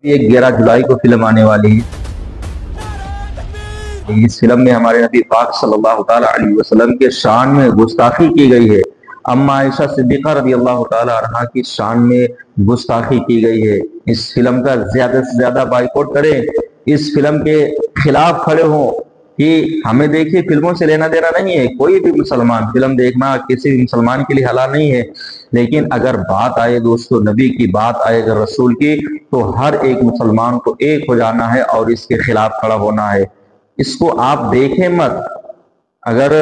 एक 11 जुलाई को फिल्म आने वाली है। इस फिल्म में हमारे नबी पाक सल्लल्लाहु ताला अलैहि वसल्लम के शान में गुस्ताखी की गई है। अम्मा आयशा सिद्दीक़ा रज़ियल्लाहु ताला अन्हा की शान में गुस्ताखी की गई है। इस फिल्म का ज्यादा से ज्यादा बाइकआउट करें, इस फिल्म के खिलाफ खड़े हों कि हमें देखिए फिल्मों से लेना देना नहीं है। कोई भी मुसलमान फिल्म देखना किसी भी मुसलमान के लिए हलाल नहीं है, लेकिन अगर बात आए दोस्तों नबी की, बात आए अगर रसूल की, तो हर एक मुसलमान को एक हो जाना है और इसके खिलाफ खड़ा होना है। इसको आप देखें मत। अगर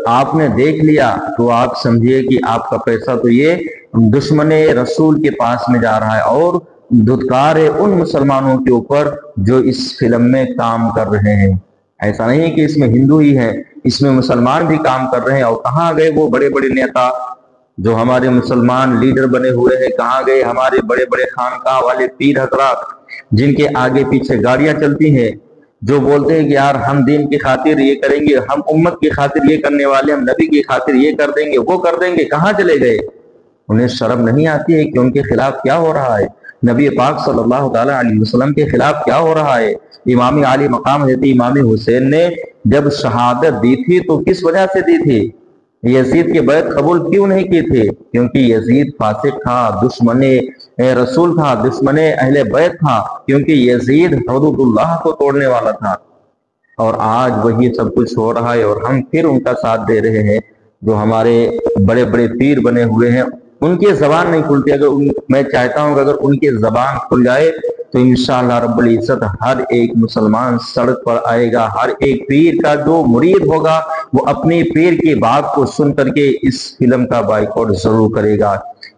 आपने देख लिया तो आप समझिए कि आपका पैसा तो ये दुश्मने रसूल के पास में जा रहा है और धुतकार है उन मुसलमानों के ऊपर जो इस फिल्म में काम कर रहे हैं। ऐसा नहीं कि इसमें हिंदू ही है, इसमें मुसलमान भी काम कर रहे हैं। और कहाँ गए वो बड़े बड़े नेता जो हमारे मुसलमान लीडर बने हुए हैं? कहाँ गए हमारे बड़े बड़े खानकाह वाले पीर हजरात जिनके आगे पीछे गाड़ियां चलती हैं, जो बोलते हैं कि यार हम दीन की खातिर ये करेंगे, हम उम्मत की खातिर ये करने वाले, हम नबी की खातिर ये कर देंगे, वो कर देंगे। कहाँ चले गए? उन्हें शर्म नहीं आती है कि उनके खिलाफ क्या हो रहा है? नबी पाक सल्लल्लाहु ताला अलैहि वसल्लम के खिलाफ क्या हो रहा है? इमाम आली मकाम हज़रत इमाम हुसैन ने जब शहादत दी थी तो किस वजह से दी थी? यजीद की बैत कबूल क्यों नहीं की थी? क्योंकि यजीद फासिक था, दुश्मने रसूल था, दुश्मने अहले बैत था, क्योंकि यजीद हुदूदुल्लाह को तोड़ने वाला था। और आज वही सब कुछ हो रहा है और हम फिर उनका साथ दे रहे हैं। जो हमारे बड़े बड़े पीर बने हुए हैं उनकी जबान नहीं खुलती। अगर मैं चाहता हूं कि अगर उनकी जबान खुल जाए तो इंशाअल्लाह रब्बुल इज्जत हर एक मुसलमान सड़क पर आएगा। हर एक पीर का जो मुरीद होगा वो अपनी पीर की बात को सुन करके इस फिल्म का बाइकआउट जरूर करेगा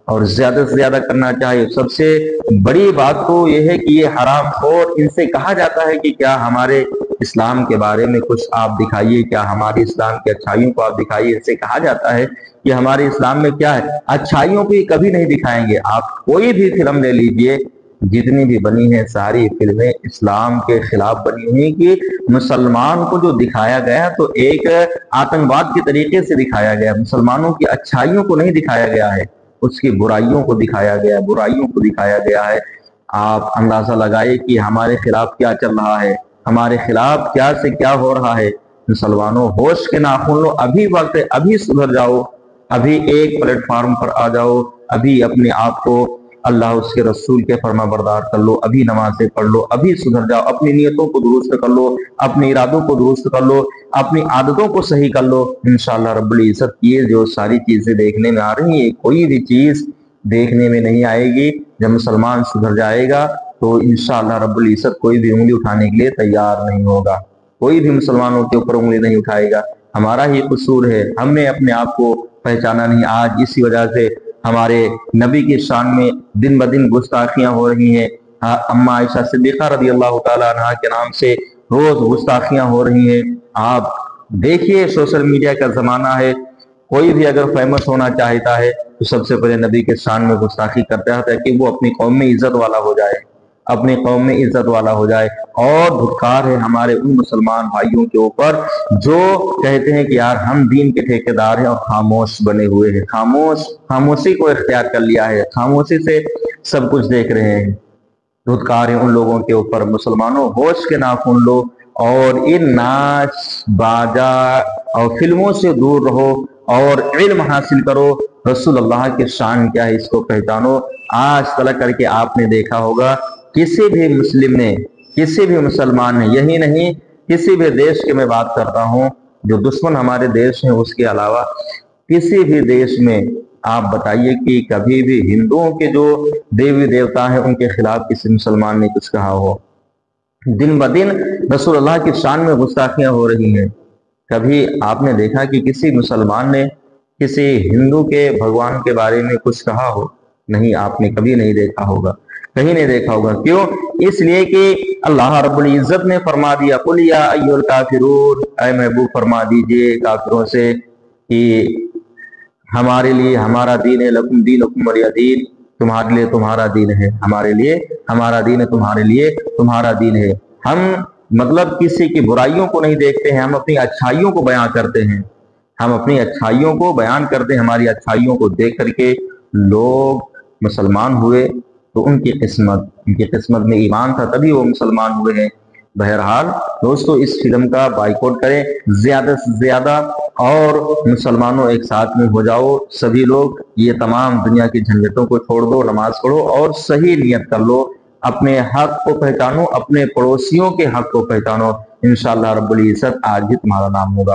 और ज्यादा से ज्यादा करना चाहिए। सबसे बड़ी बात तो यह है कि ये हराम खोर, इनसे कहा जाता है कि क्या हमारे इस्लाम के बारे में कुछ आप दिखाइए, क्या हमारे इस्लाम की अच्छाइयों को आप दिखाइए। इससे कहा जाता है कि हमारे इस्लाम में क्या है, अच्छाइयों को कभी नहीं दिखाएंगे। आप कोई भी फिल्म ले लीजिए, जितनी भी बनी है सारी फिल्में इस्लाम के खिलाफ बनी हुई कि मुसलमान को जो दिखाया गया तो एक आतंकवाद के तरीके से दिखाया गया। मुसलमानों की अच्छाइयों को नहीं दिखाया गया है, उसकी बुराइयों को दिखाया गया, बुराइयों को दिखाया गया है। आप अंदाजा लगाइए कि हमारे खिलाफ क्या चल रहा है, हमारे खिलाफ क्या से क्या हो रहा है। मुसलमानों होश के नाखून लो, अभी वक्त है, अभी सुधर जाओ, अभी एक प्लेटफॉर्म पर आ जाओ, अभी अपने आप को अल्लाह उसके रसूल के फरमा बरदार कर लो, अभी नमाजें पढ़ लो, अभी सुधर जाओ, अपनी नियतों को दुरुस्त कर लो, अपने इरादों को दुरुस्त कर लो, अपनी आदतों को सही कर लो। इंशाअल्लाह रब्बुल इज्जत ये जो सारी चीजें देखने में आ रही है, कोई भी चीज देखने में नहीं आएगी। जब मुसलमान सुधर जाएगा तो इंशाअल्लाह रब्बुल इज्जत कोई भी उंगली उठाने के लिए तैयार नहीं होगा, कोई भी मुसलमानों के ऊपर उंगली नहीं उठाएगा। हमारा ही कसूर है, हमने अपने आप को पहचाना नहीं। आज इसी वजह से हमारे नबी की शान में दिन ब दिन गुस्ताखियां हो रही हैं। अम्मा आयशा सिद्दीक़ा रज़ियल्लाहु ताला अन्हा के नाम से रोज गुस्ताखियां हो रही हैं। आप देखिए सोशल मीडिया का जमाना है, कोई भी अगर फेमस होना चाहता है तो सबसे पहले नबी के शान में गुस्ताखी करता है कि वो अपनी कौम में इज्जत वाला हो जाए, अपनी कौम में इज्जत वाला हो जाए। और धुतकार है हमारे उन मुसलमान भाइयों के ऊपर जो कहते हैं कि यार हम दीन के ठेकेदार हैं और खामोश बने हुए हैं, खामोशी को इख्तियार कर लिया है, खामोशी से सब कुछ देख रहे हैं। धुतकार है उन लोगों के ऊपर। मुसलमानों होश के नाखून लो और इन नाच बाजा और फिल्मों से दूर रहो और इल्म हासिल करो। रसूलुल्लाह के शान क्या है इसको पहचानो। आज तलक करके आपने देखा होगा किसी भी मुस्लिम ने, किसी भी मुसलमान ने, यही नहीं किसी भी देश की मैं बात करता हूं जो दुश्मन हमारे देश है, उसके अलावा किसी भी देश में आप बताइए कि कभी भी हिंदुओं के जो देवी देवता हैं उनके खिलाफ किसी मुसलमान ने कुछ कहा हो? दिन ब दिन रसूलुल्लाह की शान में गुस्ताखियां हो रही हैं। कभी आपने देखा कि किसी मुसलमान ने किसी हिंदू के भगवान के बारे में कुछ कहा हो? नहीं, आपने कभी नहीं देखा होगा, कहीं नहीं देखा होगा। क्यों? इसलिए कि अल्लाह रब्बुल इज्जत ने फरमा दिया, कुल या अय्युल काफिरून, ऐ महबूब फरमा दीजिए काफिरों से कि हमारे लिए हमारा दीन है, लकुम दीनुकुम वलिय दीन, तुम्हारे लिए तुम्हारा दीन है, हमारे लिए हमारा दीन है, तुम्हारे लिए तुम्हारा दीन है। हम मतलब किसी की बुराइयों को नहीं देखते हैं, हम अपनी अच्छाइयों को बयान करते हैं, हम अपनी अच्छाइयों को बयान करते हैं। हमारी अच्छाइयों को देख करके लोग मुसलमान हुए تو ان کی قسمت میں ایمان تھا تبھی وہ مسلمان ہوئے ہیں۔ بہرحال دوستو اس فلم کا بائیکاٹ کریں زیادہ سے زیادہ، اور مسلمانوں ایک ساتھ میں ہو جاؤ سبھی لوگ، یہ تمام دنیا کی جھنجھٹوں کو چھوڑ دو، نماز پڑھو اور صحیح نیت کر لو، اپنے حق کو پہچانو، اپنے پڑوسیوں کے حق کو پہچانو، انشاءاللہ رب العزت آج بھی تمہارا نام ہوگا۔